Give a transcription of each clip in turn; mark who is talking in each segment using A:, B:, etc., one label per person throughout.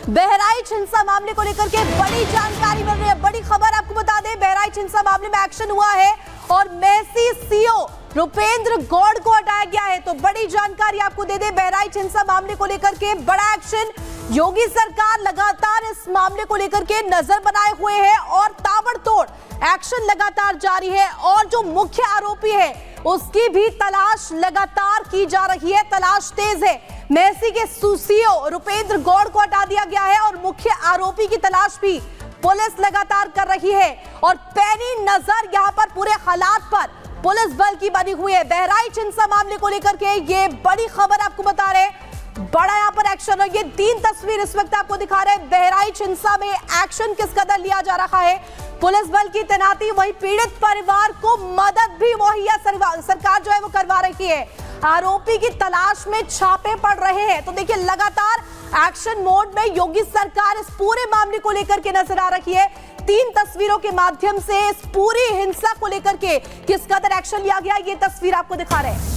A: बहराइच हिंसा मामले को लेकर के बड़ी जानकारी मिल रही है, बड़ी खबर आपको बता दें। बहराइच हिंसा मामले में एक्शन हुआ है और मेसी सीओ रुपेंद्र गौड़ को हटाया गया है। तो बड़ी जानकारी आपको दे दे, बहराइच हिंसा मामले को लेकर के बड़ा एक्शन। योगी सरकार लगातार इस मामले को लेकर के नजर बनाए हुए है और ताबड़तोड़ एक्शन लगातार जारी है और जो मुख्य आरोपी है उसकी भी तलाश लगातार की जा रही है, तलाश तेज है। मेसी के सीओ रुपेंद्र गौड़ को हटा दिया गया है और मुख्य आरोपी की तलाश भी पुलिस लगातार कर रही है और पैनी नजर यहां पर पूरे हालात पर पुलिस बल की बनी हुई है। बहराइच हिंसा मामले को लेकर के ये बड़ी खबर आपको बता रहे हैं, बड़ा यहां पर एक्शन है। ये 3 तस्वीर इस वक्त आपको दिखा रहे हैं। बहराइच हिंसा में एक्शन किस कदर लिया जा रहा है, पुलिस बल की तैनाती, वही पीड़ित परिवार को मदद भी मुहैया सरकार जो है वो करवा रही है। आरोपी की तलाश में छापे पड़ रहे हैं। तो देखिए लगातार एक्शन मोड में योगी सरकार इस पूरे मामले को लेकर के नजर आ रही है। 3 तस्वीरों के माध्यम से इस पूरी हिंसा को लेकर के किस कदर एक्शन लिया गया, ये तस्वीर आपको दिखा रहे हैं।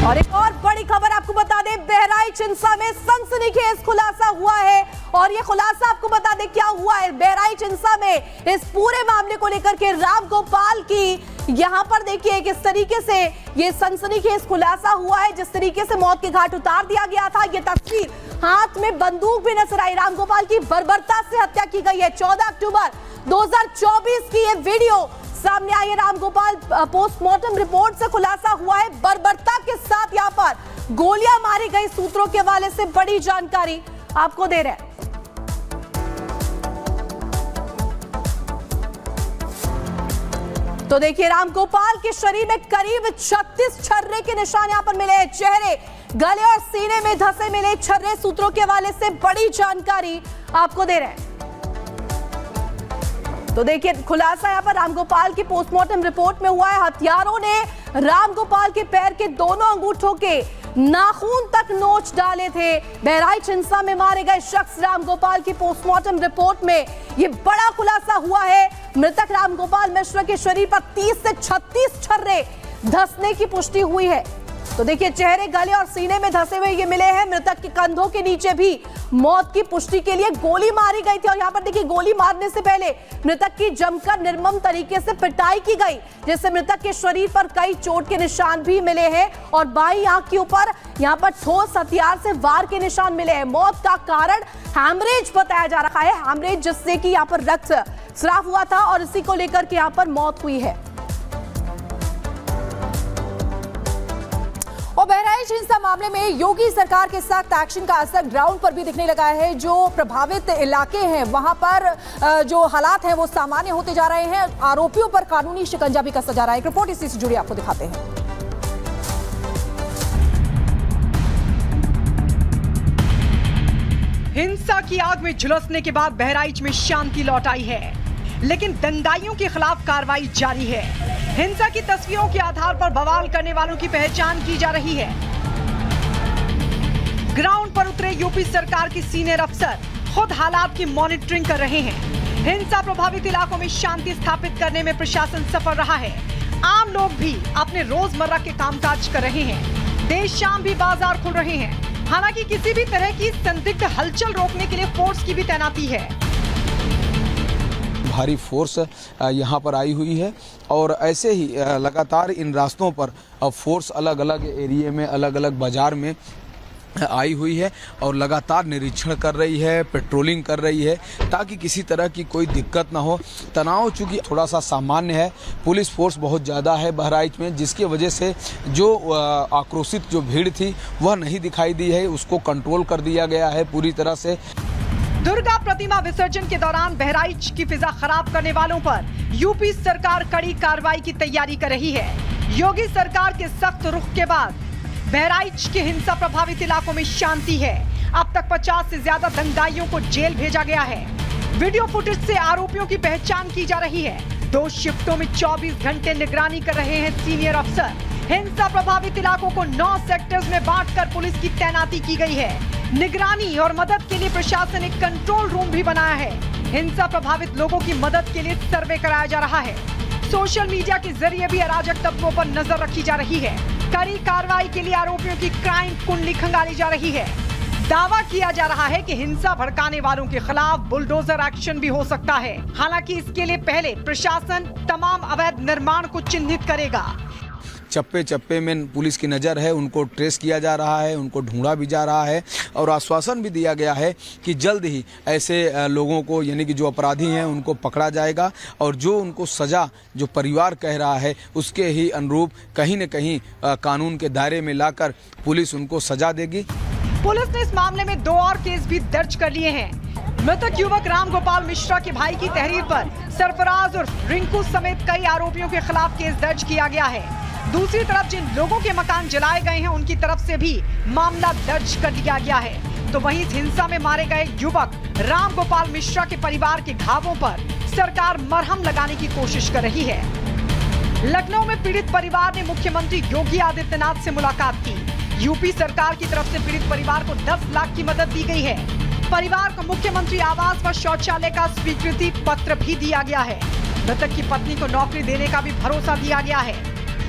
A: और एक और बड़ी खबर आपको बता दें, बहराइच हिंसा में सनसनीखेज खुलासा हुआ है और ये खुलासा आपको बता दें क्या हुआ है। बहराइच हिंसा में इस पूरे मामले को लेकर के राम गोपाल की यहां पर देखिए किस तरीके से ये सनसनीखेज खुलासा हुआ है, जिस तरीके से मौत के घाट उतार दिया गया था। ये तस्वीर, हाथ में बंदूक भी नजर आई, राम गोपाल की बर्बरता से हत्या की गई है। 14 अक्टूबर 2024 की ये वीडियो सामने आई है। राम गोपाल पोस्टमार्टम रिपोर्ट से खुलासा हुआ है, बर्बरता के साथ यहां पर गोलियां मारी गई। सूत्रों के हवाले से बड़ी जानकारी आपको दे रहे हैं। तो देखिए राम गोपाल के शरीर में करीब 36 छर्रे के निशान यहां पर मिले हैं। चेहरे, गले और सीने में धंसे मिले छर्रे। सूत्रों के हवाले से बड़ी जानकारी आपको दे रहे हैं। तो देखिए खुलासा यहां पर राम गोपाल की पोस्टमार्टम रिपोर्ट में हुआ है। हत्यारों ने राम गोपाल के पैर के दोनों अंगूठों के नाखून तक नोच डाले थे। बहराइच हिंसा में मारे गए शख्स राम गोपाल की पोस्टमार्टम रिपोर्ट में यह बड़ा खुलासा हुआ है। मृतक राम गोपाल मिश्र के शरीर पर 30 से 36 छर्रे धंसने की पुष्टि हुई है। तो देखिए चेहरे, गले और सीने में धंसे हुए ये मिले हैं। मृतक के कंधों के नीचे भी मौत की पुष्टि के लिए गोली मारी गई थी और यहाँ पर देखिए गोली मारने से पहले मृतक की जमकर निर्मम तरीके से पिटाई की गई, जिससे मृतक के शरीर पर कई चोट के निशान भी मिले हैं और बाईं आंख के ऊपर यहाँ पर ठोस हथियार से वार के निशान मिले हैं। मौत का कारण हैमरेज बताया जा रहा है, हैमरेज जिससे कि यहाँ पर रक्त स्राव हुआ था और इसी को लेकर के यहाँ पर मौत हुई है। और बहराइच हिंसा मामले में योगी सरकार के सख्त एक्शन का असर ग्राउंड पर भी दिखने लगा है। जो प्रभावित इलाके हैं वहां पर जो हालात हैं वो सामान्य होते जा रहे हैं। आरोपियों पर कानूनी शिकंजा भी कसा जा रहा है। एक रिपोर्ट इसी से जुड़ी आपको दिखाते हैं।
B: हिंसा की आग में झुलसने के बाद बहराइच में शांति लौट आई है, लेकिन दंगाइयों के खिलाफ कार्रवाई जारी है। हिंसा की तस्वीरों के आधार पर बवाल करने वालों की पहचान की जा रही है। ग्राउंड पर उतरे यूपी सरकार के सीनियर अफसर खुद हालात की मॉनिटरिंग कर रहे हैं। हिंसा प्रभावित इलाकों में शांति स्थापित करने में प्रशासन सफल रहा है। आम लोग भी अपने रोजमर्रा के कामकाज कर रहे हैं। देर शाम भी बाजार खुल रहे हैं। हालांकि किसी भी तरह की संदिग्ध हलचल रोकने के लिए फोर्स की भी तैनाती है।
C: भारी फोर्स यहाँ पर आई हुई है और ऐसे ही लगातार इन रास्तों पर फोर्स अलग अलग एरिया में, अलग अलग बाजार में आई हुई है और लगातार निरीक्षण कर रही है, पेट्रोलिंग कर रही है ताकि किसी तरह की कोई दिक्कत ना हो। तनाव चूँकि थोड़ा सा सामान्य है, पुलिस फोर्स बहुत ज़्यादा है बहराइच में, जिसकी वजह से जो आक्रोशित जो भीड़ थी वह नहीं दिखाई दी है, उसको कंट्रोल कर दिया गया है पूरी तरह से।
B: दुर्गा प्रतिमा विसर्जन के दौरान बहराइच की फिजा खराब करने वालों पर यूपी सरकार कड़ी कार्रवाई की तैयारी कर रही है। योगी सरकार के सख्त रुख के बाद बहराइच के हिंसा प्रभावित इलाकों में शांति है। अब तक 50 से ज्यादा दंगाइयों को जेल भेजा गया है। वीडियो फुटेज से आरोपियों की पहचान की जा रही है। 2 शिफ्टों में 24 घंटे निगरानी कर रहे हैं सीनियर अफसर। हिंसा प्रभावित इलाकों को 9 सेक्टर्स में बांटकर पुलिस की तैनाती की गई है। निगरानी और मदद के लिए प्रशासन एक कंट्रोल रूम भी बनाया है। हिंसा प्रभावित लोगों की मदद के लिए सर्वे कराया जा रहा है। सोशल मीडिया के जरिए भी अराजक तत्वों पर नजर रखी जा रही है। कड़ी कार्रवाई के लिए आरोपियों की क्राइम कुंडली खंगाली जा रही है। दावा किया जा रहा है कि हिंसा भड़काने वालों के खिलाफ बुलडोजर एक्शन भी हो सकता है। हालांकि इसके लिए पहले प्रशासन तमाम अवैध निर्माण को चिन्हित करेगा।
C: चप्पे चप्पे में पुलिस की नज़र है, उनको ट्रेस किया जा रहा है, उनको ढूंढा भी जा रहा है और आश्वासन भी दिया गया है कि जल्द ही ऐसे लोगों को यानी कि जो अपराधी हैं उनको पकड़ा जाएगा और जो उनको सज़ा जो परिवार कह रहा है उसके ही अनुरूप कहीं न कहीं कानून के दायरे में लाकर पुलिस उनको सज़ा देगी।
B: पुलिस ने इस मामले में 2 और केस भी दर्ज कर लिए हैं। मृतक युवक राम गोपाल मिश्रा के भाई की तहरीर पर सरफराज और रिंकू समेत कई आरोपियों के खिलाफ केस दर्ज किया गया है। दूसरी तरफ जिन लोगों के मकान जलाए गए हैं उनकी तरफ से भी मामला दर्ज कर लिया गया है। तो वहीं हिंसा में मारे गए युवक राम गोपाल मिश्रा के परिवार के घावों पर सरकार मरहम लगाने की कोशिश कर रही है। लखनऊ में पीड़ित परिवार ने मुख्यमंत्री योगी आदित्यनाथ से मुलाकात की। यूपी सरकार की तरफ से पीड़ित परिवार को 10 लाख की मदद दी गई है। परिवार को मुख्यमंत्री आवास व शौचालय का स्वीकृति पत्र भी दिया गया है। मृतक की पत्नी को नौकरी देने का भी भरोसा दिया गया है।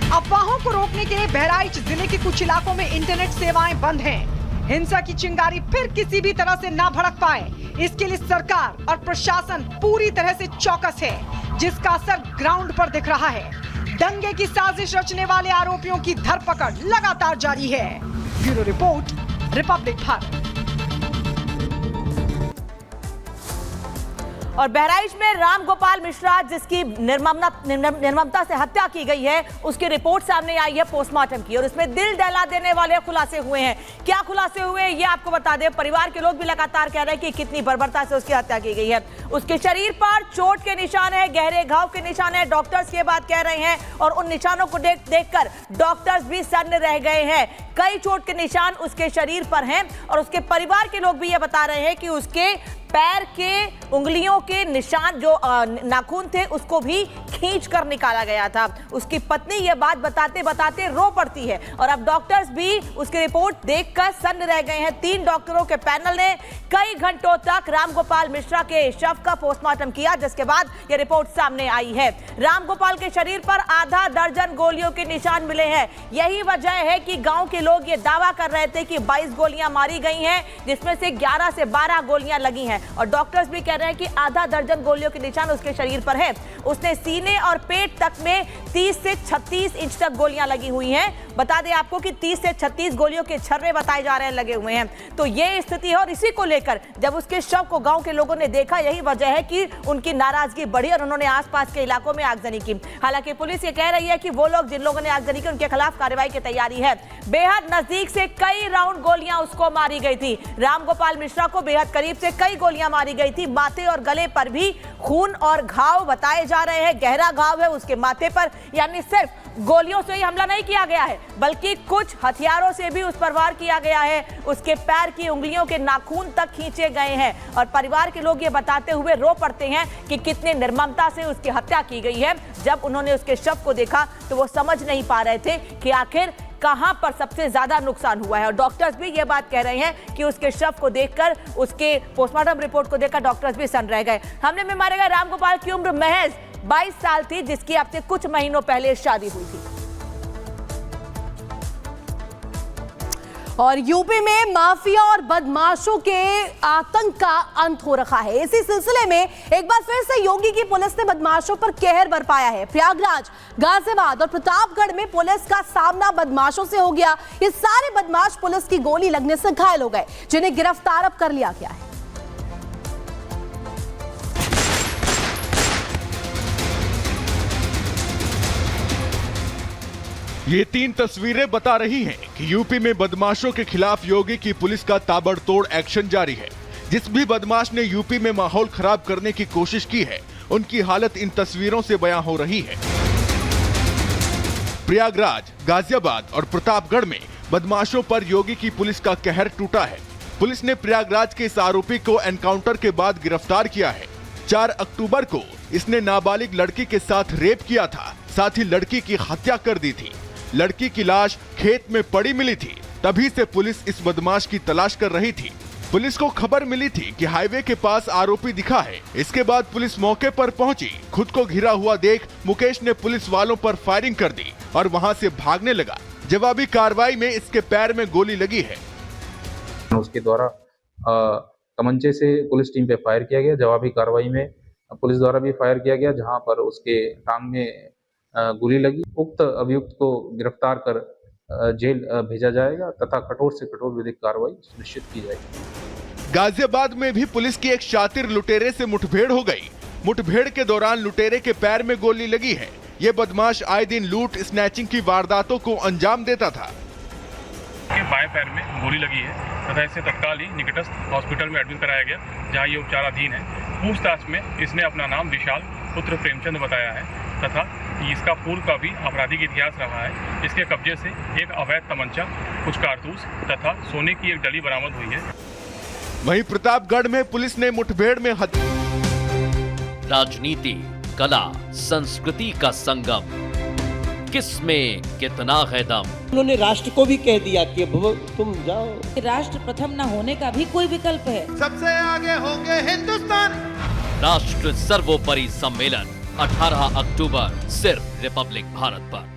B: अफवाहों को रोकने के लिए बहराइच जिले के कुछ इलाकों में इंटरनेट सेवाएं बंद हैं। हिंसा की चिंगारी फिर किसी भी तरह से ना भड़क पाए, इसके लिए सरकार और प्रशासन पूरी तरह से चौकस है, जिसका असर ग्राउंड पर दिख रहा है। दंगे की साजिश रचने वाले आरोपियों की धरपकड़ लगातार जारी है। Bureau report, Republic Bharat.
A: और बहराइच में राम गोपाल मिश्रा जिसकी निर्ममता से हत्या की गई है उसकी रिपोर्ट सामने आई है पोस्टमार्टम की और इसमें दिल दहला देने वाले खुलासे हुए हैं। क्या खुलासे हुए ये आपको बता दें। परिवार के लोग भी लगातार कह रहे हैं कि कितनी बर्बरता से उसकी हत्या की गई है। उसके शरीर पर चोट के निशान है, गहरे घाव के निशान है। डॉक्टर्स ये बात कह रहे हैं और उन निशानों को देखकर डॉक्टर्स भी सन्न रह गए हैं। कई चोट के निशान उसके शरीर पर हैं और उसके परिवार के लोग भी ये बता रहे हैं कि उसके पैर के उंगलियों के निशान जो नाखून थे उसको भी खींच कर निकाला गया था। उसकी पत्नी ये बात बताते बताते रो पड़ती है और अब डॉक्टर्स भी उसकी रिपोर्ट देखकर सन्न रह गए हैं। 3 डॉक्टरों के पैनल ने कई घंटों तक राम गोपाल मिश्रा के शव का पोस्टमार्टम किया, जिसके बाद यह रिपोर्ट सामने आई है। राम गोपाल के शरीर पर आधा दर्जन गोलियों के निशान मिले हैं। यही वजह है कि गांव के लोग ये दावा कर रहे थे कि 22 गोलियां मारी गई हैं, जिसमें से 11 से 12 गोलियां लगी हैं और डॉक्टर्स भी कह रहे हैं कि आधा दर्जन गोलियों के निशान उसके शरीर पर है। उसने सीने और पेट तक में 30 से 36 इंच तक गोलियां लगी हुई हैं। बता दें आपको कि 30 से 36 गोलियों के छर्रे बताए जा रहे हैं लगे हुए हैं। तो ये स्थिति है और इसी को लेकर जब उसके शव को गांव के लोगों ने देखा, यही वजह है कि उनकी नाराजगी बढ़ी और उन्होंने आसपास के इलाकों में आगजनी की। हालांकि पुलिस ये कह रही है कि वो लोग जिन लोगों ने आगजनी की उनके खिलाफ कार्रवाई की तैयारी है। बेहद नजदीक से कई राउंड गोलियां उसको मारी गई थी। राम गोपाल मिश्रा को बेहद करीब से कई गोलियां मारी गई थी। माथे और गले पर भी खून और घाव बताए जा रहे हैं। गहरा घाव है उसके माथे पर, यानी सिर्फ गोलियों से ही हमला नहीं किया गया है बल्कि कुछ हथियारों से भी उस पर वार किया गया है। उसके पैर की उंगलियों के नाखून तक खींचे गए हैं और परिवार के लोग ये बताते हुए रो पड़ते हैं कि कितने निर्ममता से उसकी हत्या की गई है। जब उन्होंने उसके शव को देखा तो वो समझ नहीं पा रहे थे कि आखिर कहां पर सबसे ज्यादा नुकसान हुआ है। और डॉक्टर्स भी ये बात कह रहे हैं कि उसके शव को देखकर, उसके पोस्टमार्टम रिपोर्ट को देखकर डॉक्टर्स भी सन्न रह गए। हमले में मारे गए राम गोपाल की उम्र महज 22 साल थी, जिसकी अब से कुछ महीनों पहले शादी हुई थी। और यूपी में माफिया और बदमाशों के आतंक का अंत हो रखा है। इसी सिलसिले में एक बार फिर से योगी की पुलिस ने बदमाशों पर कहर बरपाया है। प्रयागराज, गाजियाबाद और प्रतापगढ़ में पुलिस का सामना बदमाशों से हो गया। ये सारे बदमाश पुलिस की गोली लगने से घायल हो गए, जिन्हें गिरफ्तार अब कर लिया गया है।
D: ये 3 तस्वीरें बता रही हैं कि यूपी में बदमाशों के खिलाफ योगी की पुलिस का ताबड़तोड़ एक्शन जारी है। जिस भी बदमाश ने यूपी में माहौल खराब करने की कोशिश की है, उनकी हालत इन तस्वीरों से बयां हो रही है। प्रयागराज, गाजियाबाद और प्रतापगढ़ में बदमाशों पर योगी की पुलिस का कहर टूटा है। पुलिस ने प्रयागराज के इस आरोपी को एनकाउंटर के बाद गिरफ्तार किया है। 4 अक्टूबर को इसने नाबालिग लड़की के साथ रेप किया था, साथ ही लड़की की हत्या कर दी थी। लड़की की लाश खेत में पड़ी मिली थी। तभी से पुलिस इस बदमाश की तलाश कर रही थी। पुलिस को खबर मिली थी कि हाईवे के पास आरोपी दिखा है। इसके बाद पुलिस मौके पर पहुंची। खुद को घिरा हुआ देख मुकेश ने पुलिस वालों पर फायरिंग कर दी और वहां से भागने लगा। जवाबी कार्रवाई में इसके पैर में गोली लगी है।
E: उसके द्वारा तमंचे से पुलिस टीम पे फायर किया गया। जवाबी कार्रवाई में पुलिस द्वारा भी फायर किया गया, जहां पर उसके टांग में गोली लगी। उक्त अभियुक्त को गिरफ्तार कर जेल भेजा जाएगा तथा कठोर से कठोर विधिक कार्रवाई सुनिश्चित की जाएगी।
D: गाजियाबाद में भी पुलिस की एक शातिर लुटेरे से मुठभेड़ हो गई। मुठभेड़ के दौरान लुटेरे के पैर में गोली लगी है। ये बदमाश आए दिन लूट स्नैचिंग की वारदातों को अंजाम देता था।
F: के बाएं पैर में गोली लगी है तथा इसे तत्काल ही निकटस्थ हॉस्पिटल में एडमिट कराया गया, जहां ये उपचाराधीन है। पूछताछ में इसने अपना नाम विशाल पुत्र प्रेमचंद बताया है तथा इसका पूर्व का भी आपराधिक इतिहास रहा है। इसके कब्जे से एक अवैध तमंचा, कुछ कारतूस तथा सोने की एक डली बरामद हुई है।
D: वहीं प्रतापगढ़ में पुलिस ने मुठभेड़ में
G: राजनीति, कला, संस्कृति का संगम, किसमें कितना है दम।
H: उन्होंने राष्ट्र को भी कह दिया कि तुम जाओ।
I: राष्ट्र प्रथम न होने का भी कोई विकल्प है।
D: सबसे आगे होंगे हिंदुस्तान।
G: राष्ट्र सर्वोपरि सम्मेलन 18 अक्टूबर सिर्फ रिपब्लिक भारत पर।